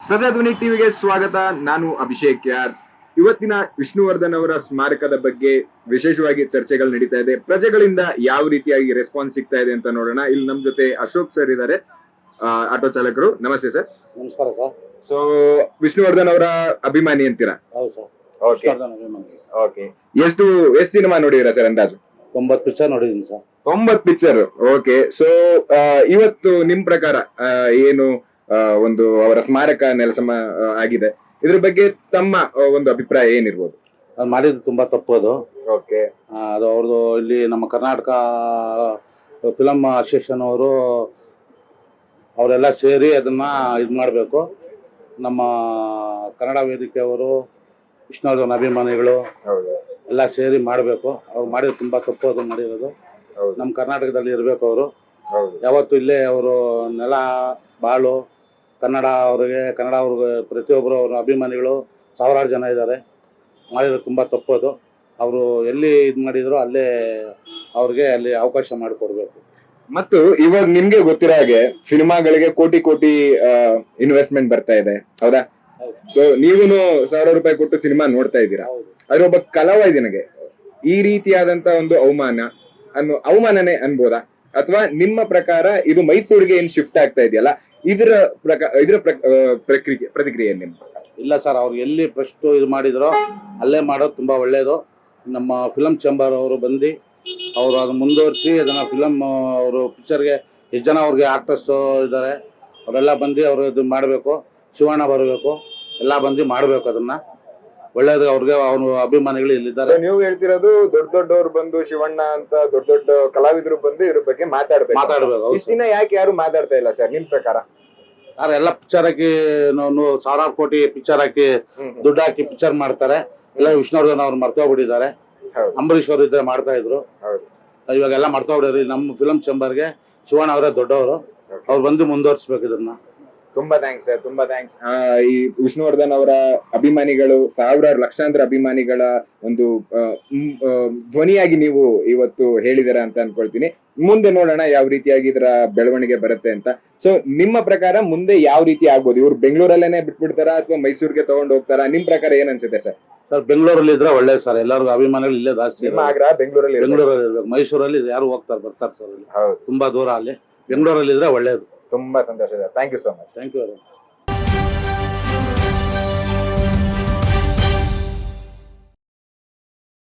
ಪ್ರಜಾಧ್ವನಿ ಟಿವಿಗೆ ಸ್ವಾಗತ. ನಾನು ಅಭಿಷೇಕ್ ಯಾರ್. ಇವತ್ತಿನ ವಿಷ್ಣುವರ್ಧನ್ ಅವರ ಸ್ಮಾರಕದ ಬಗ್ಗೆ ವಿಶೇಷವಾಗಿ ಚರ್ಚೆಗಳು ನಡೀತಾ ಇದೆ. ಪ್ರಜೆಗಳಿಂದ ಯಾವ ರೀತಿಯಾಗಿ ರೆಸ್ಪಾನ್ಸ್ ಸಿಗ್ತಾ ಇದೆ ಅಂತ ನೋಡೋಣ. ಇಲ್ಲಿ ನಮ್ ಜೊತೆ ಅಶೋಕ್ ಸರ್ ಇದ್ದಾರೆ, ಆಟೋ ಚಾಲಕರು. ನಮಸ್ತೆ ಸರ್. ನಮಸ್ಕಾರ ಸರ್. ಸೊ ವಿಷ್ಣುವರ್ಧನ್ ಅವರ ಅಭಿಮಾನಿ ಅಂತೀರಾ? ಹೌದು ಸರ್. ಓಕೆ. ಎಷ್ಟು ಸಿನಿಮಾ ನೋಡಿದಿರಾ ಸರ್ ಅಂದಾಜು? 90 ಪಿಕ್ಚರ್ ನೋಡಿದೀನಿ ಸರ್. 90 ಪಿಕ್ಚರ್. ಓಕೆ. ಸೊ ಇವತ್ತು ನಿಮ್ ಪ್ರಕಾರ ಏನು ಒಂದು ಅವರ ಸ್ಮಾರಕ ನೆಲಸಮ ಆಗಿದೆ, ಇದ್ರ ಬಗ್ಗೆ ತಮ್ಮ ಒಂದು ಅಭಿಪ್ರಾಯ ಏನಿರ್ಬೋದು? ಅದು ಮಾಡಿದ್ದು ತುಂಬಾ ತಪ್ಪು ಅದು. ಓಕೆ. ಅದು ಅವ್ರದ್ದು ಇಲ್ಲಿ ನಮ್ಮ ಕರ್ನಾಟಕ ಫಿಲಂ ಅಸೋಸಿಯೇಷನ್ ಅವರು ಅವರೆಲ್ಲ ಸೇರಿ ಅದನ್ನ ಇದು ಮಾಡಬೇಕು. ನಮ್ಮ ಕನ್ನಡ ವೇದಿಕೆ ಅವರು, ವಿಷ್ಣುವರ್ಧನ್ ಅಭಿಮಾನಿಗಳು ಎಲ್ಲ ಸೇರಿ ಮಾಡಬೇಕು. ಅವ್ರು ಮಾಡಿದ್ರು ತುಂಬಾ ತಪ್ಪು ಅದು ಮಾಡಿರೋದು. ನಮ್ಮ ಕರ್ನಾಟಕದಲ್ಲಿ ಇರಬೇಕು ಅವರು. ಯಾವತ್ತು ಇಲ್ಲೇ ಅವರು ನೆಲ ಬಾಳು ಕನ್ನಡ ಅವ್ರಿಗೆ ಪ್ರತಿಯೊಬ್ಬರು ಅವ್ರ ಅಭಿಮಾನಿಗಳು ಸಾವಿರಾರು ಜನ ಇದ್ದಾರೆ. ಮಾಡಿರೋದು ತುಂಬ ತಪ್ಪೋದು. ಅವರು ಎಲ್ಲಿ ಇದು ಮಾಡಿದ್ರು ಅಲ್ಲೇ ಅವ್ರಿಗೆ ಅಲ್ಲಿ ಅವಕಾಶ ಮಾಡಿಕೊಡ್ಬೇಕು. ಮತ್ತು ಇವಾಗ ನಿಮ್ಗೆ ಗೊತ್ತಿರೋ ಹಾಗೆ ಸಿನಿಮಾಗಳಿಗೆ ಕೋಟಿ ಕೋಟಿ ಇನ್ವೆಸ್ಟ್ಮೆಂಟ್ ಬರ್ತಾ ಇದೆ, ಹೌದಾ? ನೀವುನು ₹1,000 ಕೊಟ್ಟು ಸಿನಿಮಾ ನೋಡ್ತಾ ಇದ್ದೀರಾ. ಆದ್ರೆ ಒಬ್ಬ ಕಲಾವಿದನಿಗೆ ಈ ರೀತಿಯಾದಂತ ಒಂದು ಅವಮಾನನೇ ಅನ್ಬೋದಾ? ಅಥವಾ ನಿಮ್ಮ ಪ್ರಕಾರ ಇದು ಮೈಸೂರಿಗೆ ಏನ್ ಶಿಫ್ಟ್ ಆಗ್ತಾ ಇದೆಯಲ್ಲ, ಇದರ ಪ್ರತಿಕ್ರಿಯೆ ನಿಮ್ಮ? ಇಲ್ಲ ಸರ್, ಅವ್ರು ಎಲ್ಲಿ ಫಸ್ಟ್ ಇದು ಮಾಡಿದ್ರೋ ಅಲ್ಲೇ ಮಾಡೋದು ತುಂಬಾ ಒಳ್ಳೇದು. ನಮ್ಮ ಫಿಲಂ ಚೇಂಬರ್ ಅವರು ಬಂದು ಅವರು ಅದನ್ನ ಮುಂದುವರಿಸಿ ಅದನ್ನ ಫಿಲಂ ಅವರು ಪಿಕ್ಚರ್ಗೆ ಎಷ್ಟು ಜನ ಅವ್ರಿಗೆ ಆರ್ಟಿಸ್ಟ್ ಇದ್ದಾರೆ ಅವರೆಲ್ಲ ಬಂದು ಅವರು ಇದು ಮಾಡಬೇಕು. ಶಿವಣ್ಣ ಬರಬೇಕು, ಎಲ್ಲ ಬಂದು ಮಾಡಬೇಕು. ಅದನ್ನ ಒಳ್ಳೇದು. ಅವ್ರಿಗೆ ಅವ್ರ ಅಭಿಮಾನಿಗಳು ಇಲ್ಲಿದ್ದಾರೆ. ನೀವು ಹೇಳ್ತಿರೋದು ದೊಡ್ಡವ್ರು ಬಂದು ಶಿವಣ್ಣ ಅಂತ ದೊಡ್ಡ ಕಲಾವಿದರು ಬಂದು ಇದ್ರ ಬಗ್ಗೆ ಮಾತಾಡ್ಬೇಕು. ಇಷ್ಟ್ ದಿನ ಯಾಕೆ ಯಾರು ಮಾತಾಡ್ತಾ ಇಲ್ಲ ಸರ್ ನಿಮ್ ಪ್ರಕಾರ? ಯಾರು ಎಲ್ಲ ಪಿಕ್ಚರ್ ಹಾಕಿ ಸಾವಿರಾರು ಕೋಟಿ ಪಿಕ್ಚರ್ ಹಾಕಿ ದುಡ್ಡು ಹಾಕಿ ಪಿಕ್ಚರ್ ಮಾಡ್ತಾರೆ. ಎಲ್ಲ ವಿಷ್ಣುವರ್ಧನ್ ಅವ್ರು ಮರ್ತೋಗ್ಬಿಟ್ಟಿದ್ದಾರೆ. ಅಂಬರೀಶ್ ಅವರು ಇದ್ರೆ ಮಾಡ್ತಾ ಇದ್ರು, ಇವಾಗೆಲ್ಲ ಮರ್ತೋಗ್ಬಿಡ್ರಿ. ನಮ್ಮ ಫಿಲಂ ಚೇಂಬರ್ಗೆ ಶಿವಣ್ಣ ಅವರೇ ದೊಡ್ಡವರು, ಅವ್ರು ಬಂದು ಮುಂದುವರಿಸ್ಬೇಕು ಇದನ್ನ. ತುಂಬಾ ಥ್ಯಾಂಕ್ಸ್ ಸರ್, ತುಂಬಾ ಥ್ಯಾಂಕ್ಸ್. ಈ ವಿಷ್ಣುವರ್ಧನ್ ಅವರ ಅಭಿಮಾನಿಗಳು, ಸಾವಿರಾರು ಲಕ್ಷಾಂತರ ಅಭಿಮಾನಿಗಳ ಒಂದು ಧ್ವನಿಯಾಗಿ ನೀವು ಇವತ್ತು ಹೇಳಿದಾರ ಅಂತ ಅನ್ಕೊಳ್ತೀನಿ. ಮುಂದೆ ನೋಡೋಣ ಯಾವ ರೀತಿಯಾಗಿ ಇದರ ಬೆಳವಣಿಗೆ ಬರುತ್ತೆ ಅಂತ. ಸೊ ನಿಮ್ಮ ಪ್ರಕಾರ ಮುಂದೆ ಯಾವ ರೀತಿ ಆಗ್ಬೋದು? ಇವ್ರು ಬೆಂಗಳೂರಲ್ಲೇನೆ ಬಿಟ್ಬಿಡ್ತಾರಾ ಅಥವಾ ಮೈಸೂರಿಗೆ ತಗೊಂಡು ಹೋಗ್ತಾರಾ? ನಿಮ್ ಪ್ರಕಾರ ಏನ್ ಅನ್ಸುತ್ತೆ ಸರ್? ಸರ್, ಬೆಂಗಳೂರಲ್ಲಿ ಇದ್ರೆ ಒಳ್ಳೇದು ಸರ್. ಎಲ್ಲರಿಗೂ ಅಭಿಮಾನಿಗಳು ಇಲ್ಲೇ ಜಾಸ್ತಿ. ನಿಮ್ಮ ಆಗ್ರಹ ಬೆಂಗಳೂರಲ್ಲಿ ಇರ್ಬೇಕು. ಮೈಸೂರಲ್ಲಿ ಯಾರು ಬರ್ತಾರೆ ಸರ್. ತುಂಬಾ ದೂರ. ಅಲ್ಲಿ ಬೆಂಗಳೂರಲ್ಲಿ ಇದ್ರೆ ಒಳ್ಳೇದು. ತುಂಬಾ ಸಂತೋಷ. Thank you so much. Thank you very much.